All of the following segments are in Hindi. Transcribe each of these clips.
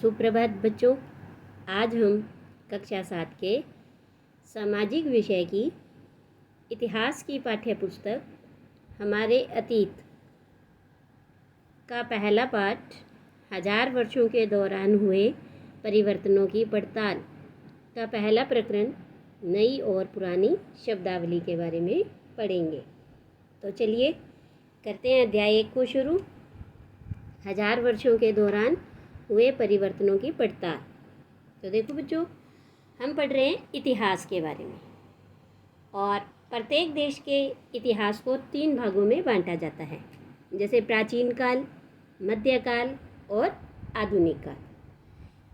सुप्रभात बच्चों। आज हम कक्षा 7 के सामाजिक विषय की इतिहास की पाठ्य पुस्तक हमारे अतीत का पहला पाठ 1000 वर्षों के दौरान हुए परिवर्तनों की पड़ताल का पहला प्रकरण नई और पुरानी शब्दावली के बारे में पढ़ेंगे। तो चलिए करते हैं अध्याय 1 को शुरू। 1000 वर्षों के दौरान हुए परिवर्तनों की पड़ताल। तो देखो बच्चों, हम पढ़ रहे हैं इतिहास के बारे में, और प्रत्येक देश के इतिहास को 3 भागों में बांटा जाता है, जैसे प्राचीन काल, मध्यकाल और आधुनिक काल।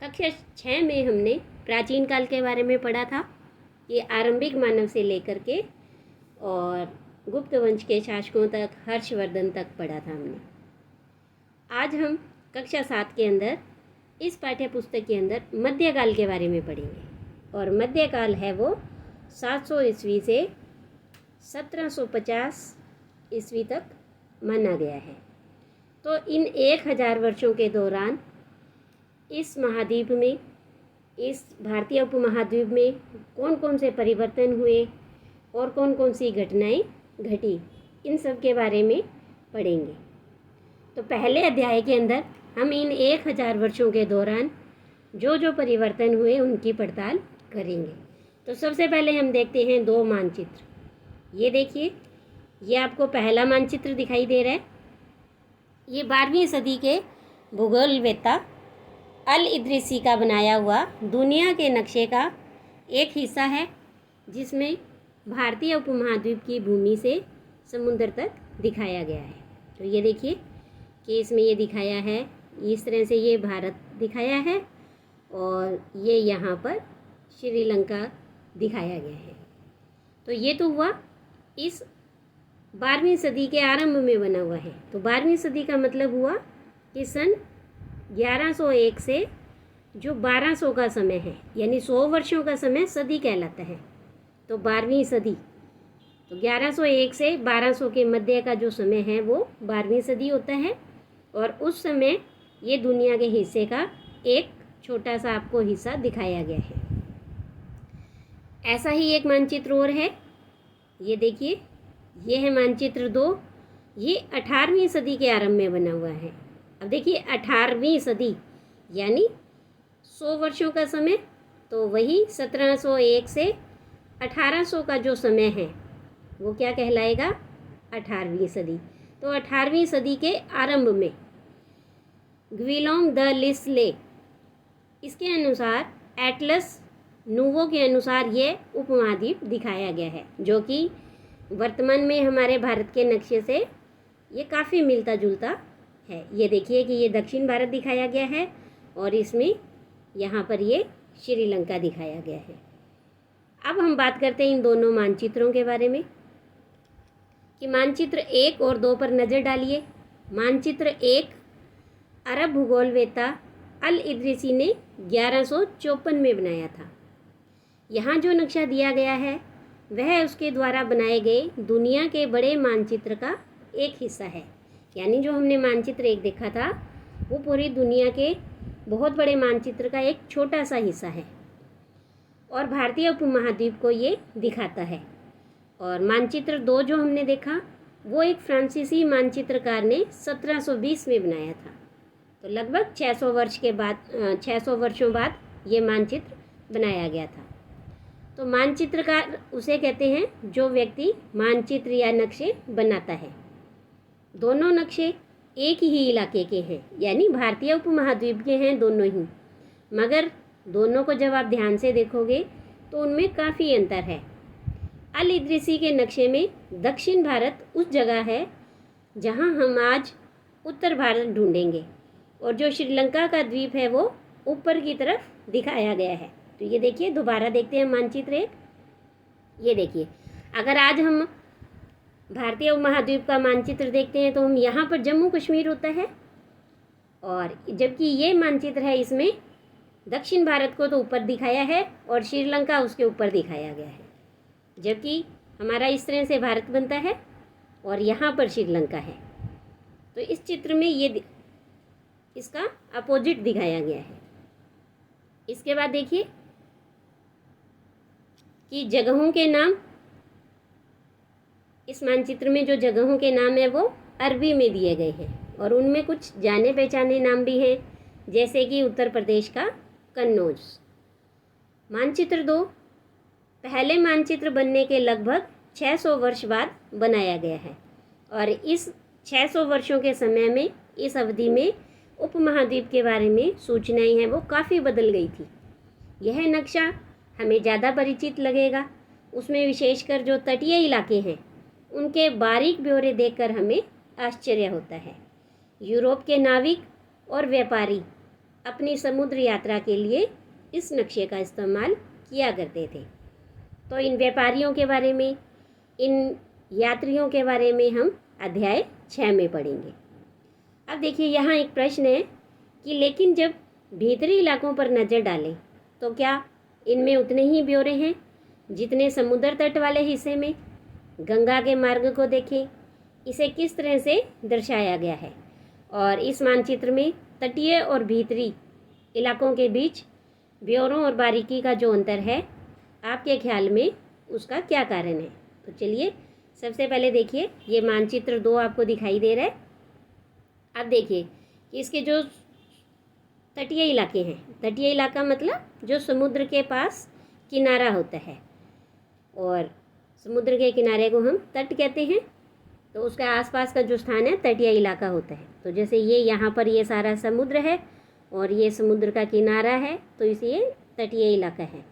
कक्षा 6 में हमने प्राचीन काल के बारे में पढ़ा था। ये आरंभिक मानव से लेकर के और गुप्त वंश के शासकों तक, हर्षवर्धन तक पढ़ा था हमने। आज हम कक्षा 7 के अंदर इस पाठ्य पुस्तक के अंदर मध्यकाल के बारे में पढ़ेंगे, और मध्यकाल है वो 700 ईस्वी से 1750 ईस्वी तक माना गया है। तो इन 1000 वर्षों के दौरान इस महाद्वीप में, इस भारतीय उपमहाद्वीप में कौन कौन से परिवर्तन हुए और कौन कौन सी घटनाएं घटी, इन सब के बारे में पढ़ेंगे। तो पहले अध्याय के अंदर हम इन 1000 वर्षों के दौरान जो जो परिवर्तन हुए उनकी पड़ताल करेंगे। तो सबसे पहले हम देखते हैं 2 मानचित्र। ये देखिए, ये आपको पहला मानचित्र दिखाई दे रहा है। ये 12वीं सदी के भूगोलवेत्ता अल इदरीसी का बनाया हुआ दुनिया के नक्शे का एक हिस्सा है, जिसमें भारतीय उपमहाद्वीप की भूमि से समुद्र तक दिखाया गया है। तो ये देखिए कि इसमें ये दिखाया है, इस तरह से ये भारत दिखाया है, और ये यहाँ पर श्रीलंका दिखाया गया है। तो ये तो हुआ इस 12वीं सदी के आरंभ में बना हुआ है। तो 12वीं सदी का मतलब हुआ कि सन 1101 से जो 1200 का समय है, यानी 100 वर्षों का समय सदी कहलाता है। तो 12वीं सदी, तो 1101 से 1200 के मध्य का जो समय है वो 12वीं सदी होता है। और उस समय ये दुनिया के हिस्से का एक छोटा सा आपको हिस्सा दिखाया गया है। ऐसा ही एक मानचित्र और है, ये देखिए, ये है मानचित्र 2। ये 18वीं सदी के आरंभ में बना हुआ है। अब देखिए 18वीं सदी यानी 100 वर्षों का समय, तो वही 1701 से 1800 का जो समय है वो क्या कहलाएगा, 18वीं सदी। तो 18वीं सदी के आरंभ में ग्विलोम द लिस्ले, इसके अनुसार एटलस नूवो के अनुसार ये उपमहाद्वीप दिखाया गया है, जो कि वर्तमान में हमारे भारत के नक्शे से ये काफ़ी मिलता जुलता है। ये देखिए कि ये दक्षिण भारत दिखाया गया है, और इसमें यहाँ पर ये श्रीलंका दिखाया गया है। अब हम बात करते हैं इन दोनों मानचित्रों के बारे में, कि मानचित्र 1 और 2 पर नज़र डालिए। मानचित्र 1 अरब भूगोलवेत्ता अल इदरीसी ने 1154 में बनाया था। यहाँ जो नक्शा दिया गया है वह उसके द्वारा बनाए गए दुनिया के बड़े मानचित्र का एक हिस्सा है। यानी जो हमने मानचित्र 1 देखा था वो पूरी दुनिया के बहुत बड़े मानचित्र का एक छोटा सा हिस्सा है, और भारतीय उपमहाद्वीप को ये दिखाता है। और मानचित्र 2 जो हमने देखा वो एक फ्रांसीसी मानचित्रकार ने 1720 में बनाया था। तो लगभग 600 वर्ष के बाद 600 वर्षों बाद ये मानचित्र बनाया गया था। तो मानचित्रकार उसे कहते हैं जो व्यक्ति मानचित्र या नक्शे बनाता है। दोनों नक्शे एक ही इलाके के हैं, यानी भारतीय उपमहाद्वीप के हैं दोनों ही, मगर दोनों को जब आप ध्यान से देखोगे तो उनमें काफ़ी अंतर है। अल इदरीसी के नक्शे में दक्षिण भारत उस जगह है जहां हम आज उत्तर भारत ढूंढेंगे, और जो श्रीलंका का द्वीप है वो ऊपर की तरफ दिखाया गया है। तो ये देखिए, दोबारा देखते हैं मानचित्र 1। ये देखिए, अगर आज हम भारतीय उपमहाद्वीप का मानचित्र देखते हैं तो हम यहाँ पर जम्मू कश्मीर होता है, और जबकि ये मानचित्र है इसमें दक्षिण भारत को तो ऊपर दिखाया है और श्रीलंका उसके ऊपर दिखाया गया है। जबकि हमारा इस तरह से भारत बनता है और यहाँ पर श्रीलंका है। तो इस चित्र में ये इसका अपोजिट दिखाया गया है। इसके बाद देखिए कि जगहों के नाम, इस मानचित्र में जो जगहों के नाम है वो अरबी में दिए गए हैं और उनमें कुछ जाने पहचाने नाम भी हैं, जैसे कि उत्तर प्रदेश का कन्नौज। मानचित्र 2 पहले मानचित्र बनने के लगभग 600 वर्ष बाद बनाया गया है और इस 600 वर्षों के समय में, इस अवधि में उपमहाद्वीप के बारे में सूचनाएं हैं वो काफ़ी बदल गई थी। यह नक्शा हमें ज़्यादा परिचित लगेगा, उसमें विशेषकर जो तटीय इलाके हैं उनके बारीक ब्यौरे देखकर हमें आश्चर्य होता है। यूरोप के नाविक और व्यापारी अपनी समुद्र यात्रा के लिए इस नक्शे का इस्तेमाल किया करते थे। तो इन व्यापारियों के बारे में, इन यात्रियों के बारे में हम अध्याय 6 में पढ़ेंगे। अब देखिए यहाँ एक प्रश्न है कि लेकिन जब भीतरी इलाकों पर नज़र डालें तो क्या इनमें उतने ही ब्यौरे हैं जितने समुद्र तट वाले हिस्से में? गंगा के मार्ग को देखें, इसे किस तरह से दर्शाया गया है और इस मानचित्र में तटीय और भीतरी इलाकों के बीच ब्यौरों और बारीकी का जो अंतर है, आपके ख्याल में उसका क्या कारण है? तो चलिए सबसे पहले देखिए, ये मानचित्र 2 आपको दिखाई दे रहा है। अब देखिए कि इसके जो तटीय इलाके हैं, तटीय इलाका मतलब जो समुद्र के पास किनारा होता है और समुद्र के किनारे को हम तट कहते हैं, तो उसके आसपास का जो स्थान है तटीय इलाका होता है। तो जैसे ये यहाँ पर ये सारा समुद्र है और ये समुद्र का किनारा है, तो इसे तटीय इलाका है।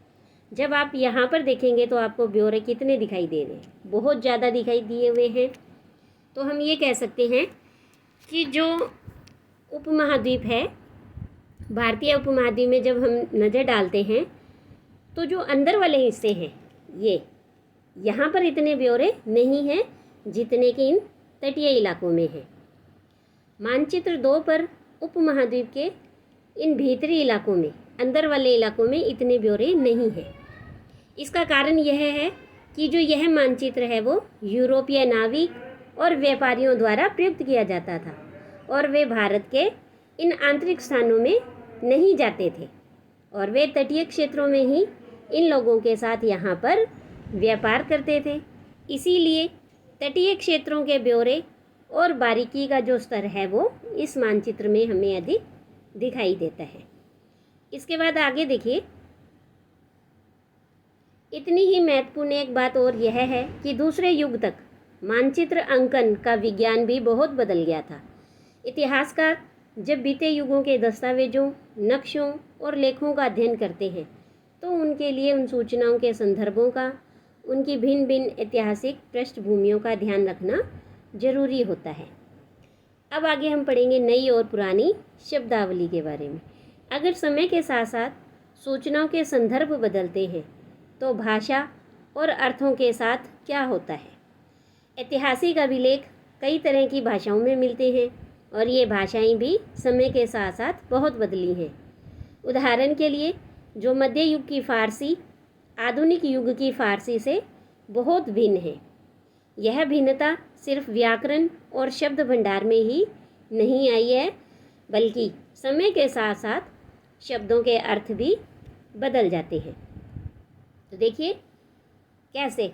जब आप यहाँ पर देखेंगे तो आपको ब्यौरे कितने दिखाई दे रहे हैं? बहुत ज़्यादा दिखाई दिए हुए हैं। तो हम ये कह सकते हैं कि जो उपमहाद्वीप है, भारतीय उपमहाद्वीप में जब हम नज़र डालते हैं तो जो अंदर वाले हिस्से हैं, ये यहाँ पर इतने ब्यौरे नहीं हैं जितने कि इन तटीय इलाकों में हैं। मानचित्र 2 पर उपमहाद्वीप के इन भीतरी इलाकों में, अंदर वाले इलाकों में इतने ब्यौरे नहीं हैं। इसका कारण यह है कि जो यह मानचित्र है वो यूरोपीय नाविक और व्यापारियों द्वारा प्रयुक्त किया जाता था और वे भारत के इन आंतरिक स्थानों में नहीं जाते थे और वे तटीय क्षेत्रों में ही इन लोगों के साथ यहाँ पर व्यापार करते थे। इसीलिए तटीय क्षेत्रों के ब्यौरे और बारीकी का जो स्तर है वो इस मानचित्र में हमें अधिक दिखाई देता है। इसके बाद आगे देखिए, इतनी ही महत्वपूर्ण एक बात और यह है कि दूसरे युग तक मानचित्र अंकन का विज्ञान भी बहुत बदल गया था। इतिहासकार जब बीते युगों के दस्तावेजों, नक्शों और लेखों का अध्ययन करते हैं तो उनके लिए उन सूचनाओं के संदर्भों का, उनकी भिन्न भिन्न ऐतिहासिक पृष्ठभूमियों का ध्यान रखना जरूरी होता है। अब आगे हम पढ़ेंगे नई और पुरानी शब्दावली के बारे में। अगर समय के साथ साथ सूचनाओं के संदर्भ बदलते हैं तो भाषा और अर्थों के साथ क्या होता है? ऐतिहासिक अभिलेख कई तरह की भाषाओं में मिलते हैं और ये भाषाएं भी समय के साथ साथ बहुत बदली हैं। उदाहरण के लिए जो मध्य युग की फ़ारसी आधुनिक युग की फ़ारसी से बहुत भिन्न है। यह भिन्नता सिर्फ व्याकरण और शब्द भंडार में ही नहीं आई है, बल्कि समय के साथ साथ शब्दों के अर्थ भी बदल जाते हैं। तो देखिए कैसे,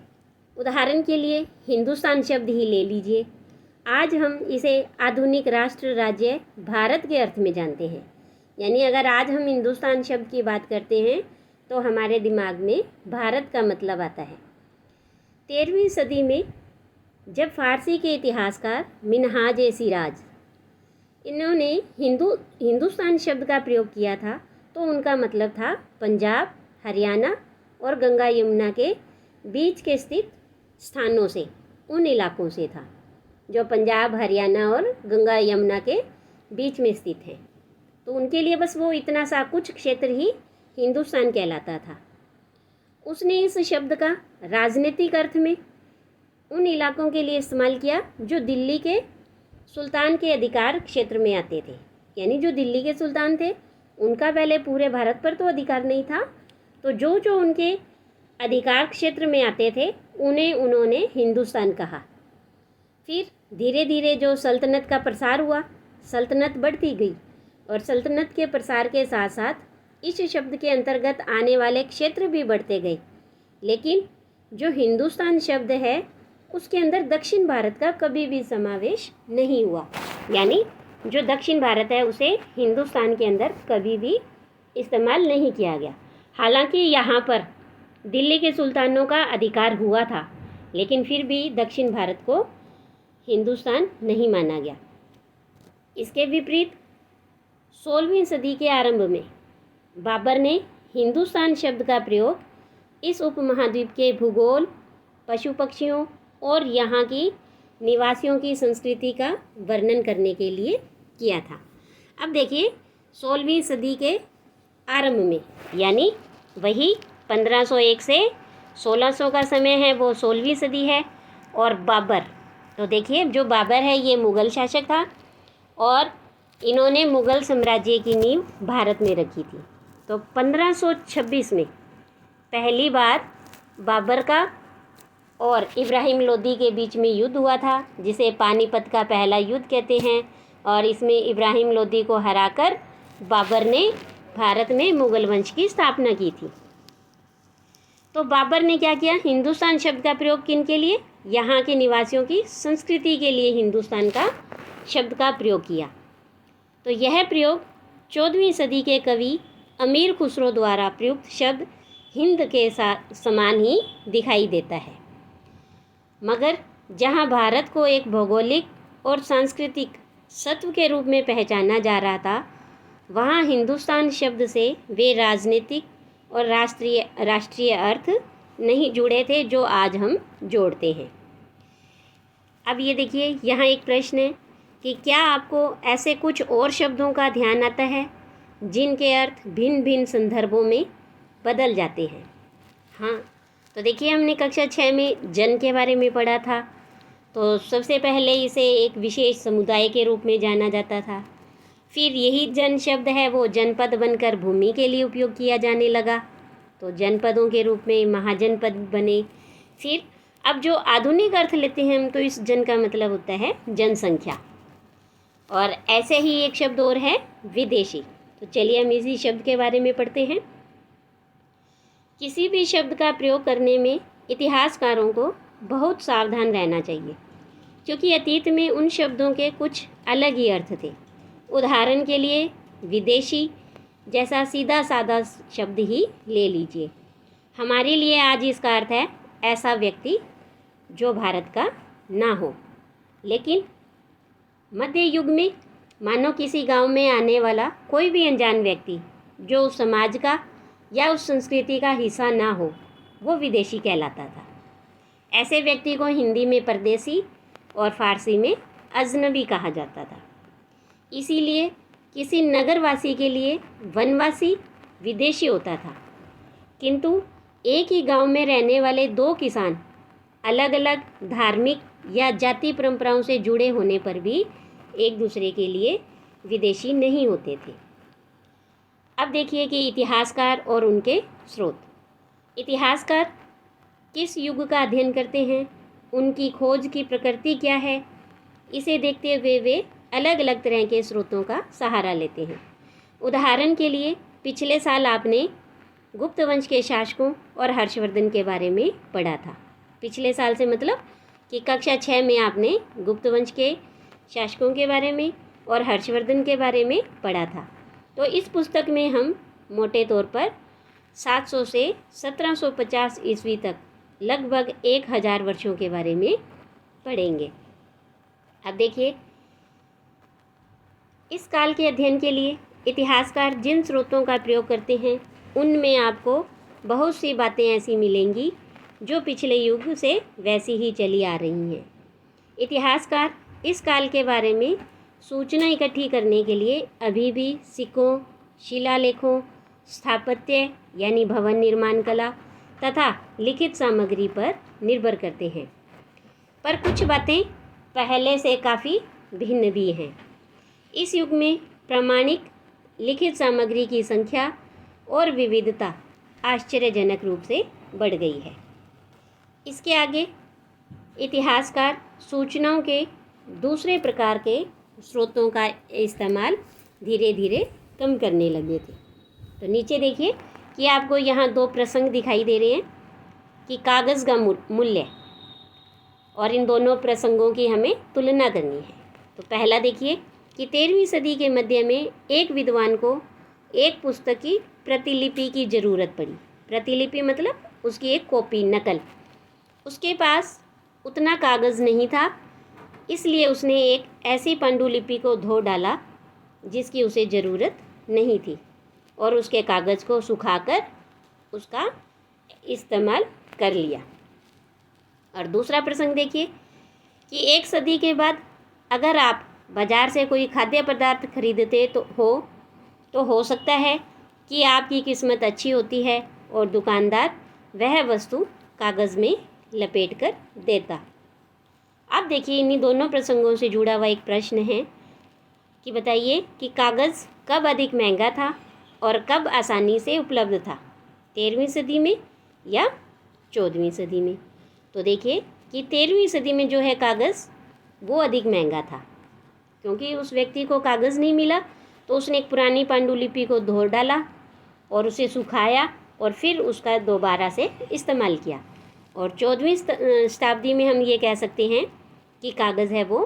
उदाहरण के लिए हिंदुस्तान शब्द ही ले लीजिए। आज हम इसे आधुनिक राष्ट्र राज्य भारत के अर्थ में जानते हैं। यानी अगर आज हम हिंदुस्तान शब्द की बात करते हैं तो हमारे दिमाग में भारत का मतलब आता है। 13वीं सदी में जब फ़ारसी के इतिहासकार मिनहाज ए सिराज इन्होंने हिंदुस्तान शब्द का प्रयोग किया था तो उनका मतलब था पंजाब, हरियाणा और गंगा यमुना के बीच के स्थित स्थानों से, उन इलाकों से था जो पंजाब, हरियाणा और गंगा यमुना के बीच में स्थित हैं। तो उनके लिए बस वो इतना सा कुछ क्षेत्र ही हिंदुस्तान कहलाता था। उसने इस शब्द का राजनीतिक अर्थ में उन इलाकों के लिए इस्तेमाल किया जो दिल्ली के सुल्तान के अधिकार क्षेत्र में आते थे। यानी जो दिल्ली के सुल्तान थे उनका पहले पूरे भारत पर तो अधिकार नहीं था, तो जो जो उनके अधिकार क्षेत्र में आते थे उन्हें उन्होंने हिंदुस्तान कहा। फिर धीरे धीरे जो सल्तनत का प्रसार हुआ, सल्तनत बढ़ती गई और सल्तनत के प्रसार के साथ साथ इस शब्द के अंतर्गत आने वाले क्षेत्र भी बढ़ते गए, लेकिन जो हिंदुस्तान शब्द है उसके अंदर दक्षिण भारत का कभी भी समावेश नहीं हुआ। यानी जो दक्षिण भारत है उसे हिंदुस्तान के अंदर कभी भी इस्तेमाल नहीं किया गया। हालांकि यहाँ पर दिल्ली के सुल्तानों का अधिकार हुआ था, लेकिन फिर भी दक्षिण भारत को हिंदुस्तान नहीं माना गया। इसके विपरीत 16वीं सदी के आरंभ में बाबर ने हिंदुस्तान शब्द का प्रयोग इस उपमहाद्वीप के भूगोल, पशु पक्षियों और यहाँ की निवासियों की संस्कृति का वर्णन करने के लिए किया था। अब देखिए 16वीं सदी के आरंभ में, यानी वही 1501 से 1600 का समय है, वो 16वीं सदी है। और बाबर, तो देखिए जो बाबर है ये मुग़ल शासक था और इन्होंने मुग़ल साम्राज्य की नींव भारत में रखी थी। तो 1526 में पहली बार बाबर का और इब्राहिम लोदी के बीच में युद्ध हुआ था, जिसे पानीपत का पहला युद्ध कहते हैं। और इसमें इब्राहिम लोदी को हराकर बाबर ने भारत में मुग़ल वंश की स्थापना की थी। तो बाबर ने क्या किया, हिंदुस्तान शब्द का प्रयोग किन के लिए, यहाँ के निवासियों की संस्कृति के लिए हिंदुस्तान का शब्द का प्रयोग किया। तो यह प्रयोग 14वीं सदी के कवि अमीर खुसरो द्वारा प्रयुक्त शब्द हिंद के समान ही दिखाई देता है, मगर जहाँ भारत को एक भौगोलिक और सांस्कृतिक सत्व के रूप में पहचाना जा रहा था, वहाँ हिंदुस्तान शब्द से वे राजनीतिक और राष्ट्रीय अर्थ नहीं जुड़े थे जो आज हम जोड़ते हैं। अब ये देखिए यहाँ एक प्रश्न है कि क्या आपको ऐसे कुछ और शब्दों का ध्यान आता है जिनके अर्थ भिन्न भिन्न संदर्भों में बदल जाते हैं। हाँ, तो देखिए हमने कक्षा 6 में जन के बारे में पढ़ा था। तो सबसे पहले इसे एक विशेष समुदाय के रूप में जाना जाता था। फिर यही जन शब्द है वो जनपद बनकर भूमि के लिए उपयोग किया जाने लगा, तो जनपदों के रूप में महाजनपद बने। फिर अब जो आधुनिक अर्थ लेते हैं हम, तो इस जन का मतलब होता है जनसंख्या। और ऐसे ही एक शब्द और है विदेशी। तो चलिए हम इसी शब्द के बारे में पढ़ते हैं। किसी भी शब्द का प्रयोग करने में इतिहासकारों को बहुत सावधान रहना चाहिए, क्योंकि अतीत में उन शब्दों के कुछ अलग ही अर्थ थे। उदाहरण के लिए विदेशी जैसा सीधा साधा शब्द ही ले लीजिए। हमारे लिए आज इसका अर्थ है ऐसा व्यक्ति जो भारत का ना हो। लेकिन मध्य युग में मानो किसी गांव में आने वाला कोई भी अनजान व्यक्ति जो उस समाज का या उस संस्कृति का हिस्सा ना हो, वो विदेशी कहलाता था। ऐसे व्यक्ति को हिंदी में परदेसी और फारसी में अजनबी कहा जाता था। इसीलिए किसी नगरवासी के लिए वनवासी विदेशी होता था। किंतु एक ही गांव में रहने वाले दो किसान अलग अलग धार्मिक या जाति परंपराओं से जुड़े होने पर भी एक दूसरे के लिए विदेशी नहीं होते थे। अब देखिए कि इतिहासकार और उनके स्रोत। इतिहासकार किस युग का अध्ययन करते हैं, उनकी खोज की प्रकृति क्या है, इसे देखते हुए वे अलग अलग तरह के स्रोतों का सहारा लेते हैं। उदाहरण के लिए पिछले साल आपने गुप्त वंश के शासकों और हर्षवर्धन के बारे में पढ़ा था। पिछले साल से मतलब कि कक्षा 6 में आपने गुप्त वंश के शासकों के बारे में और हर्षवर्धन के बारे में पढ़ा था। तो इस पुस्तक में हम मोटे तौर पर 700 से 1750 ईस्वी तक लगभग 1000 वर्षों के बारे में पढ़ेंगे। अब देखिए, इस काल के अध्ययन के लिए इतिहासकार जिन स्रोतों का प्रयोग करते हैं उनमें आपको बहुत सी बातें ऐसी मिलेंगी जो पिछले युग से वैसी ही चली आ रही हैं। इतिहासकार इस काल के बारे में सूचना इकट्ठी करने के लिए अभी भी सिक्कों, शिलालेखों, स्थापत्य यानी भवन निर्माण कला तथा लिखित सामग्री पर निर्भर करते हैं। पर कुछ बातें पहले से काफ़ी भिन्न भी हैं। इस युग में प्रामाणिक लिखित सामग्री की संख्या और विविधता आश्चर्यजनक रूप से बढ़ गई है। इसके आगे इतिहासकार सूचनाओं के दूसरे प्रकार के स्रोतों का इस्तेमाल धीरे धीरे कम करने लगे थे। तो नीचे देखिए कि आपको यहाँ दो प्रसंग दिखाई दे रहे हैं कि कागज़ का मूल्य, और इन दोनों प्रसंगों की हमें तुलना करनी है। तो पहला देखिए कि 13वीं सदी के मध्य में एक विद्वान को एक पुस्तक की प्रतिलिपि की ज़रूरत पड़ी। प्रतिलिपि मतलब उसकी एक कॉपी, नकल। उसके पास उतना कागज़ नहीं था, इसलिए उसने एक ऐसी पांडुलिपि को धो डाला जिसकी उसे ज़रूरत नहीं थी, और उसके कागज़ को सुखाकर उसका इस्तेमाल कर लिया। और दूसरा प्रसंग देखिए कि एक सदी के बाद अगर आप बाज़ार से कोई खाद्य पदार्थ खरीदते तो हो सकता है कि आपकी किस्मत अच्छी होती है और दुकानदार वह वस्तु कागज़ में लपेट कर देता। अब देखिए इन्हीं दोनों प्रसंगों से जुड़ा हुआ एक प्रश्न है कि बताइए कि कागज़ कब अधिक महंगा था और कब आसानी से उपलब्ध था, 13वीं सदी में या 14वीं सदी में। तो देखिए कि 13वीं सदी में जो है कागज़ वो अधिक महंगा था, क्योंकि उस व्यक्ति को कागज़ नहीं मिला तो उसने एक पुरानी पांडुलिपि को धो डाला और उसे सुखाया और फिर उसका दोबारा से इस्तेमाल किया। और 14वीं शताब्दी में हम ये कह सकते हैं कि कागज़ है वो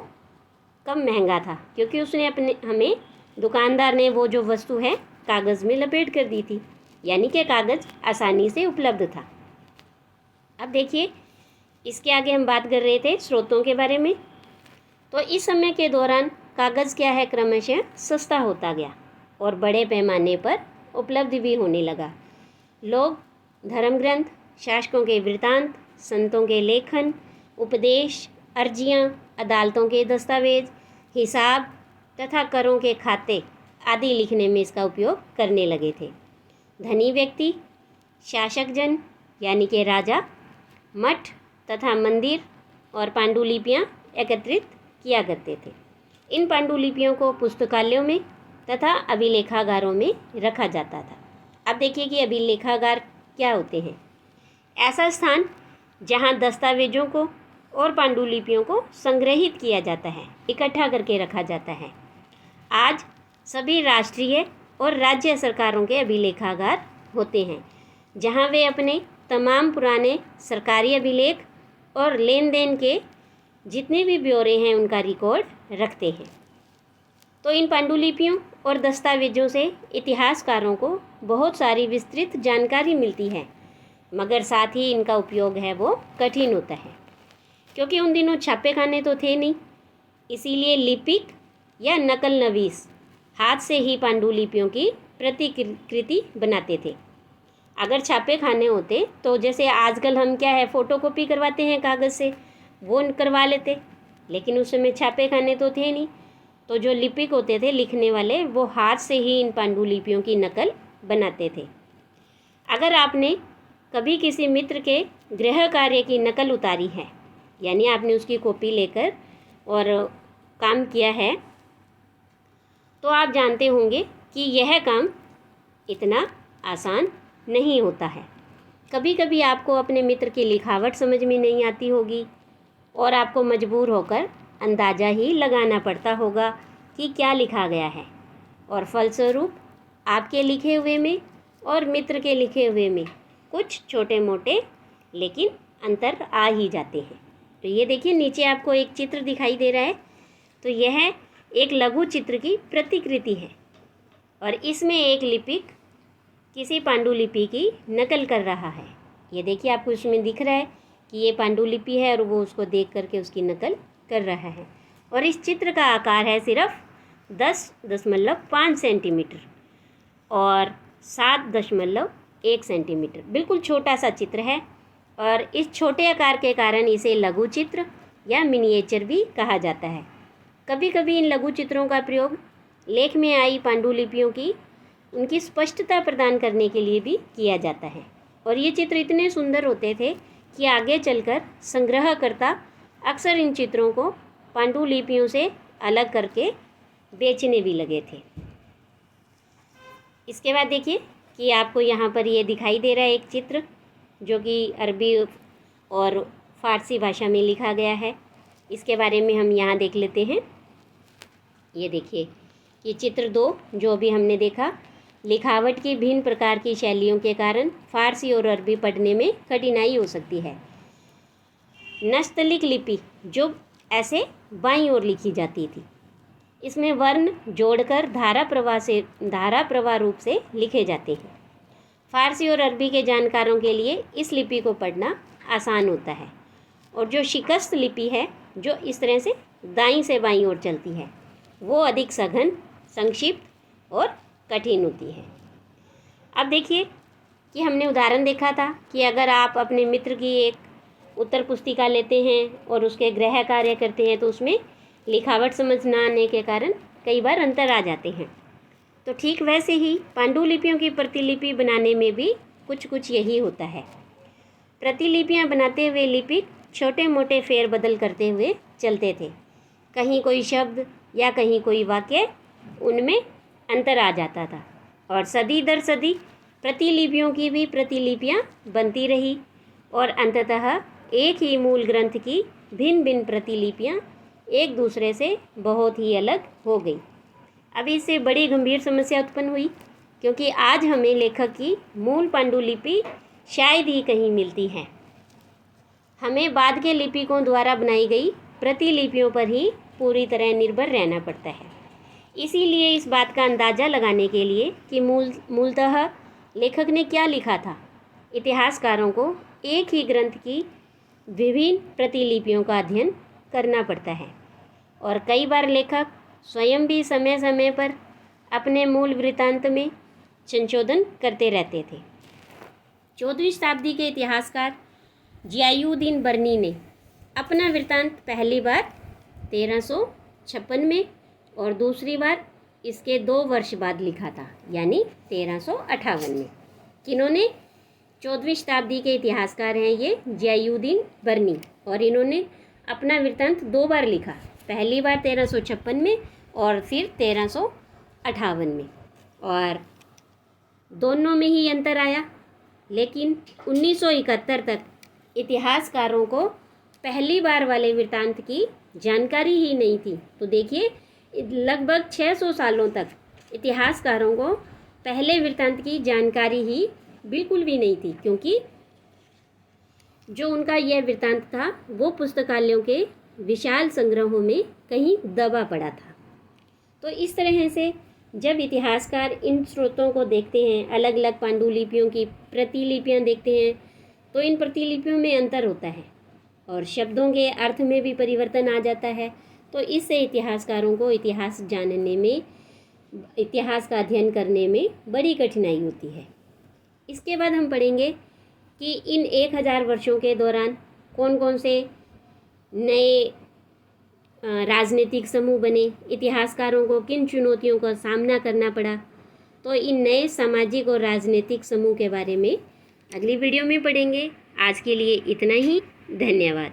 कम महंगा था, क्योंकि उसने हमें दुकानदार ने वो जो वस्तु है कागज़ में लपेट कर दी थी, यानी कि कागज़ आसानी से उपलब्ध था। अब देखिए इसके आगे हम बात कर रहे थे स्रोतों के बारे में। तो इस समय के दौरान कागज़ क्या है क्रमशः सस्ता होता गया और बड़े पैमाने पर उपलब्ध भी होने लगा। लोग धर्म ग्रंथ, शासकों के वृत्तांत, संतों के लेखन, उपदेश, अर्जियां, अदालतों के दस्तावेज, हिसाब तथा करों के खाते आदि लिखने में इसका उपयोग करने लगे थे। धनी व्यक्ति, शासक जन यानी कि राजा, मठ तथा मंदिर और पांडुलिपियाँ एकत्रित किया करते थे। इन पांडुलिपियों को पुस्तकालयों में तथा अभिलेखागारों में रखा जाता था। अब देखिए कि अभिलेखागार क्या होते हैं। ऐसा स्थान जहाँ दस्तावेजों को और पांडुलिपियों को संग्रहित किया जाता है, इकट्ठा करके रखा जाता है। आज सभी राष्ट्रीय और राज्य सरकारों के अभिलेखागार होते हैं, जहाँ वे अपने तमाम पुराने सरकारी अभिलेख और लेन देन के जितने भी ब्यौरे हैं उनका रिकॉर्ड रखते हैं। तो इन पांडुलिपियों और दस्तावेजों से इतिहासकारों को बहुत सारी विस्तृत जानकारी मिलती है, मगर साथ ही इनका उपयोग है वो कठिन होता है, क्योंकि उन दिनों छापेखाने तो थे नहीं। इसीलिए लिपिक या नकल नवीस हाथ से ही पांडुलिपियों की प्रतिकृति बनाते थे। अगर छापेखाने होते तो जैसे आजकल हम क्या है फ़ोटोकॉपी करवाते हैं कागज़ से, वो करवा लेते, लेकिन उस समय छापेखाने तो थे नहीं। तो जो लिपिक होते थे, लिखने वाले, वो हाथ से ही इन पांडुलिपियों की नकल बनाते थे। अगर आपने कभी किसी मित्र के गृह कार्य की नकल उतारी है, यानी आपने उसकी कॉपी लेकर और काम किया है, तो आप जानते होंगे कि यह काम इतना आसान नहीं होता है। कभी कभी आपको अपने मित्र की लिखावट समझ में नहीं आती होगी और आपको मजबूर होकर अंदाज़ा ही लगाना पड़ता होगा कि क्या लिखा गया है, और फलस्वरूप आपके लिखे हुए में और मित्र के लिखे हुए में कुछ छोटे मोटे लेकिन अंतर आ ही जाते हैं। तो ये देखिए नीचे आपको एक चित्र दिखाई दे रहा है, तो यह एक लघु चित्र की प्रतिकृति है और इसमें एक लिपिक किसी पांडुलिपि की नकल कर रहा है। ये देखिए आपको इसमें दिख रहा है कि ये पांडुलिपि है और वो उसको देख करके उसकी नकल कर रहा है। और इस चित्र का आकार है सिर्फ 10.5 सेंटीमीटर और 7.1 सेंटीमीटर, बिल्कुल छोटा सा चित्र है। और इस छोटे आकार के कारण इसे लघु चित्र या मिनिएचर भी कहा जाता है। कभी कभी इन लघु चित्रों का प्रयोग लेख में आई पांडुलिपियों की उनकी स्पष्टता प्रदान करने के लिए भी किया जाता है। और ये चित्र इतने सुंदर होते थे कि आगे चलकर संग्रहकर्ता अक्सर इन चित्रों को पांडुलिपियों से अलग करके बेचने भी लगे थे। इसके बाद देखिए कि आपको यहाँ पर ये दिखाई दे रहा है एक चित्र जो कि अरबी और फ़ारसी भाषा में लिखा गया है। इसके बारे में हम यहाँ देख लेते हैं। ये देखिए कि चित्र 2 जो भी हमने देखा, लिखावट की भिन्न प्रकार की शैलियों के कारण फारसी और अरबी पढ़ने में कठिनाई हो सकती है। नस्तलिक लिपि जो ऐसे बाईं ओर लिखी जाती थी, इसमें वर्ण जोड़कर धारा प्रवाह रूप से लिखे जाते हैं। फारसी और अरबी के जानकारों के लिए इस लिपि को पढ़ना आसान होता है। और जो शिकस्त लिपि है, जो इस तरह से दाईं से बाईं ओर चलती है, वो अधिक सघन, संक्षिप्त और कठिन होती है। अब देखिए कि हमने उदाहरण देखा था कि अगर आप अपने मित्र की एक उत्तर पुस्तिका लेते हैं और उसके गृह कार्य करते हैं तो उसमें लिखावट समझ न आने के कारण कई बार अंतर आ जाते हैं। तो ठीक वैसे ही पांडुलिपियों की प्रतिलिपि बनाने में भी कुछ यही होता है। प्रतिलिपियां बनाते हुए लिपिक छोटे मोटे फेरबदल करते हुए चलते थे। कहीं कोई शब्द या कहीं कोई वाक्य, उनमें अंतर आ जाता था और सदी दर सदी प्रतिलिपियों की भी प्रतिलिपियां बनती रही और अंततः एक ही मूल ग्रंथ की भिन्न भिन्न प्रतिलिपियां एक दूसरे से बहुत ही अलग हो गई। अब इससे बड़ी गंभीर समस्या उत्पन्न हुई, क्योंकि आज हमें लेखक की मूल पांडुलिपि शायद ही कहीं मिलती है। हमें बाद के लिपिकों द्वारा बनाई गई प्रतिलिपियों पर ही पूरी तरह निर्भर रहना पड़ता है। इसीलिए इस बात का अंदाज़ा लगाने के लिए कि मूलतः लेखक ने क्या लिखा था, इतिहासकारों को एक ही ग्रंथ की विभिन्न प्रतिलिपियों का अध्ययन करना पड़ता है। और कई बार लेखक स्वयं भी समय समय पर अपने मूल वृत्तांत में संशोधन करते रहते थे। 14वीं शताब्दी के इतिहासकार जियाउद्दीन बर्नी ने अपना वृत्तांत पहली बार 1356 में और दूसरी बार इसके 2 वर्ष बाद लिखा था, यानी 1358 में। किन्होंने 14वीं शताब्दी के इतिहासकार हैं ये जियाउद्दीन बर्नी, और इन्होंने अपना वृत्तांत 2 बार लिखा, पहली बार 1356 में और फिर 1358 में, और दोनों में ही अंतर आया। लेकिन 1971 तक इतिहासकारों को पहली बार वाले वृत्तांत की जानकारी ही नहीं थी। तो देखिए, लगभग 600 सालों तक इतिहासकारों को पहले वृत्तांत की जानकारी ही बिल्कुल भी नहीं थी, क्योंकि जो उनका यह वृत्तांत था वो पुस्तकालयों के विशाल संग्रहों में कहीं दबा पड़ा था। तो इस तरह से जब इतिहासकार इन स्रोतों को देखते हैं, अलग अलग पांडुलिपियों की प्रतिलिपियां देखते हैं, तो इन प्रतिलिपियों में अंतर होता है और शब्दों के अर्थ में भी परिवर्तन आ जाता है। तो इससे इतिहासकारों को इतिहास जानने में, इतिहास का अध्ययन करने में बड़ी कठिनाई होती है। इसके बाद हम पढ़ेंगे कि इन 1000 वर्षों के दौरान कौन कौन से नए राजनीतिक समूह बने, इतिहासकारों को किन चुनौतियों का सामना करना पड़ा। तो इन नए सामाजिक और राजनीतिक समूह के बारे में अगली वीडियो में पढ़ेंगे। आज के लिए इतना ही। धन्यवाद।